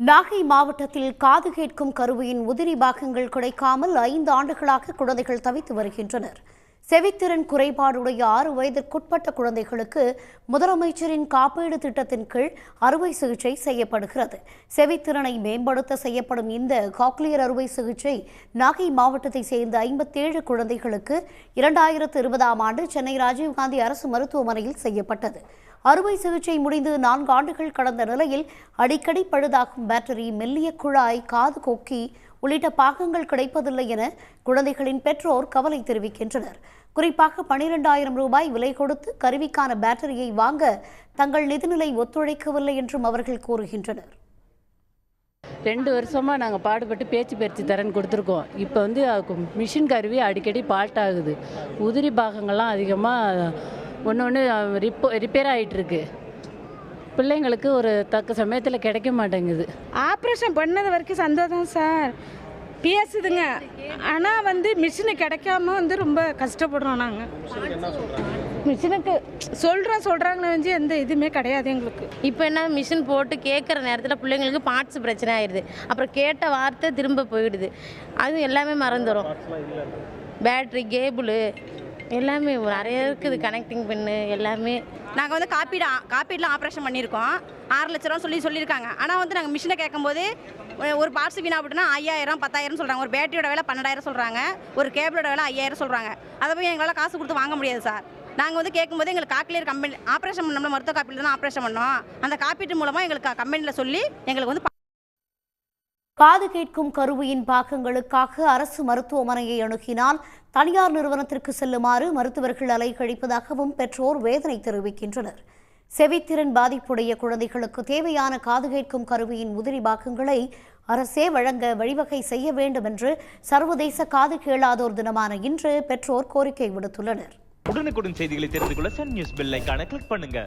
நாகை மாவட்டத்தில் காது கேட்கும் கருவியின் உதிரி பாகங்கள் கிடைக்காமல் 5 ஆண்டுகளாக குழந்தைகள் தவித்து வருகின்றனர். செவித்திறன் குறைபாடுடைய 6 வயதிற்குட்பட்ட குழந்தைகளுக்கு முதலமைச்சரின் காப்பீடு திட்டத்தின் கீழ் அறுவை சிகிச்சை செய்யப்படுகிறது. செவித்திறனை மேம்படுத்த செய்யப்படும் இந்த காக்லியர் அறுவை சிகிச்சை நாகை மாவட்டத்தை சேர்ந்த 57 குழந்தைகளுக்கு 2020ஆம் ஆண்டு சென்னை ராஜீவ்காந்தி அரசு மருத்துவமனையில் செய்யப்பட்டது. அறுவை சிகிச்சை முடிந்து 4 ஆண்டுகள் கடந்த நிலையில் அடிக்கடி பழுதாகும் பேட்டரி, மெல்லிய குழாய், காது கொக்கி உள்ளிட்ட பாகங்கள் கிடைப்பதில்லை என குழந்தைகளின் பெற்றோர் கவலை தெரிவிக்கின்றனர். குறிப்பாக 12,000 ரூபாய் விலை கொடுத்து கருவிக்கான பேட்டரியை வாங்க தங்கள் நிதிநிலை ஒத்துழைக்கவில்லை என்றும் அவர்கள் கூறுகின்றனர். 2 வருஷமாக நாங்கள் பாடுபட்டு பேச்சு பயிற்சி தரேன்னு கொடுத்துருக்கோம். இப்போ மிஷின் கருவி அடிக்கடி பால்ட் ஆகுது. உதிரி பாகங்கள்லாம் அதிகமாக ஒன்று ரிப்பேர் ஆகிட்டுருக்கு. பிள்ளைங்களுக்கு ஒரு தக்க சமயத்தில் கிடைக்க மாட்டேங்குது. ஆப்ரேஷன் பண்ணது வரைக்கும் சந்தோஷம் சார், பேசுதுங்க. ஆனால் மிஷினு கிடைக்காம ரொம்ப கஷ்டப்படுறோம். நாங்கள் மிஷினுக்கு சொல்கிறாங்களே வந்து எந்த இதுவுமே கிடையாது எங்களுக்கு. இப்போ என்ன, மிஷின் போட்டு கேட்குற நேரத்தில் பிள்ளைங்களுக்கு பார்ட்ஸ் பிரச்சனை ஆயிடுது. அப்புறம் கேட்ட வார்த்தை திரும்ப போயிடுது. அது எல்லாமே மறந்துடும். பேட்ரி, கேபிள் எல்லாமே நிறைய இருக்குது. கனெக்டிங் பின்னு எல்லாமே. நாங்கள் காப்பீடில் ஆப்ரேஷன் பண்ணியிருக்கோம். 6 லட்ச ரூபா சொல்லியிருக்காங்க. ஆனால் நாங்கள் மிஷினை கேட்கும்போது ஒரு பார்ட்ஸ் வீணா போட்டுனா 5,000 10,000 சொல்கிறாங்க. ஒரு பேட்டரியோட விலை 12,000 சொல்கிறாங்க. ஒரு கேபிளோட விலை 5,000 சொல்கிறாங்க. அதை போய் எங்களால் காசு கொடுத்து வாங்க முடியாது சார். நாங்கள் கேட்கும்போது எங்களுக்கு காக்லியர் கம்பெனி ஆப்ரேஷன் பண்ண, மருத்துவ காப்பீடு தான் ஆப்ரேஷன் பண்ணோம். அந்த காப்பீட்டு மூலமாக எங்களுக்கு கம்பெனியில் சொல்லி எங்களுக்கு காது கேட்கும் கருவியின் பாகங்களுக்காக அரசு மருத்துவமனையை அணுகினால் தனியார் நிறுவனத்திற்கு செல்லுமாறு மருத்துவர்கள் அலைக்கழிப்பதாகவும் பெற்றோர் வேதனை தெரிவிக்கின்றனர். செவித்திறன் பாதிப்புடைய குழந்தைகளுக்கு தேவையான காது கேட்கும் கருவியின் உதிரி பாகங்களை அரசே வழங்க வழிவகை செய்ய வேண்டும் என்று சர்வதேச காது கேளாதோர் தினமான இன்று பெற்றோர் கோரிக்கை விடுத்துள்ளனர். உடனுக்குடன் செய்திகளை தெரிந்து கொள்ள சன் நியூஸ் பெல் ஐகானை கிளிக் பண்ணுங்க.